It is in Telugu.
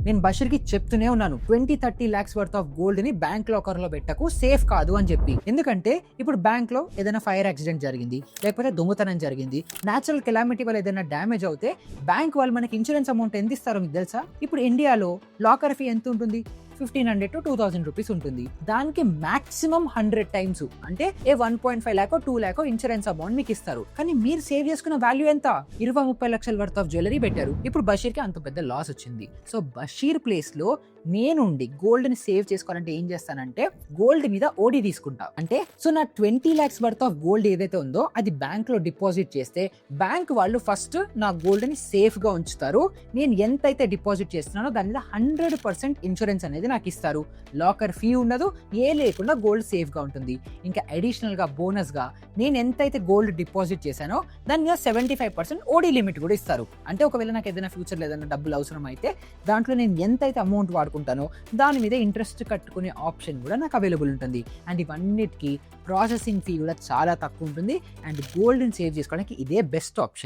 నేను బషీర్కి చెప్తూనే ఉన్నాను 20-30 lakhs వర్త్ ఆఫ్ గోల్డ్ ని బ్యాంక్ లాకర్ లో పెట్టకు, సేఫ్ కాదు అని చెప్పి. ఎందుకంటే ఇప్పుడు బ్యాంక్ లో ఏదైనా ఫైర్ యాక్సిడెంట్ జరిగింది, లేకపోతే దొంగతనం జరిగింది, నేచురల్ కెలామిటీ వల్ల ఏదైనా డ్యామేజ్ అవుతే బ్యాంక్ వాళ్ళు మనకి ఇన్సూరెన్స్ అమౌంట్ ఎంత ఇస్తారో మీకు తెలుసా? ఇప్పుడు ఇండియాలో లాకర్ ఫీ ఎంత ఉంటుంది? 1500 to 2000 రూపీస్ ఉంటుంది. దానికి మాక్సిమం 100 times అంటే 1.5 lakh 2 lakh ఇన్సూరెన్స్ అమౌంట్ మీకు ఇస్తారు. కానీ మీరు సేవ్ చేసుకున్న వాల్యూ ఎంత? 20-30 లక్షల వర్త్ ఆఫ్ జ్యువెలరీ పెట్టారు. ఇప్పుడు బషీర్కి అంత పెద్ద లాస్ వచ్చింది. సో బషీర్ ప్లేస్ లో నేనుండి గోల్డ్ ని సేవ్ చేసుకోవాలంటే ఏం చేస్తానంటే గోల్డ్ మీద ఓడి తీసుకుంటా. అంటే సో నా 20 lakhs వర్త్ ఆఫ్ గోల్డ్ ఏదైతే ఉందో అది బ్యాంక్ లో డిపాజిట్ చేస్తే బ్యాంక్ వాళ్ళు ఫస్ట్ నా గోల్డ్ ని సేఫ్ గా ఉంచుతారు. నేను ఎంతైతే డిపాజిట్ చేస్తున్నానో దాని మీద 100% ఇన్సూరెన్స్ అనేది నాకు ఇస్తారు. లాకర్ ఫీ ఉండదు, ఏ లేకుండా గోల్డ్ సేఫ్ గా ఉంటుంది. ఇంకా అడిషనల్ గా బోనస్ గా నేను ఎంతైతే గోల్డ్ డిపాజిట్ చేశానో దాని మీద 75% ఓడి లిమిట్ కూడా ఇస్తారు. అంటే ఒకవేళ నాకు ఏదైనా ఫ్యూచర్ లో ఏదైనా డబ్బులు అవసరం అయితే దాంట్లో నేను ఎంతైతే అమౌంట్ వాడుకుంటానో దాని మీద ఇంట్రెస్ట్ కట్టుకునే ఆప్షన్ కూడా నాకు అవైలబుల్ ఉంటుంది. అండ్ ఇవన్నిటికీ ప్రాసెసింగ్ ఫీ కూడా చాలా తక్కువ ఉంటుంది. అండ్ గోల్డ్ని సేవ్ చేసుకోవడానికి ఇదే బెస్ట్ ఆప్షన్.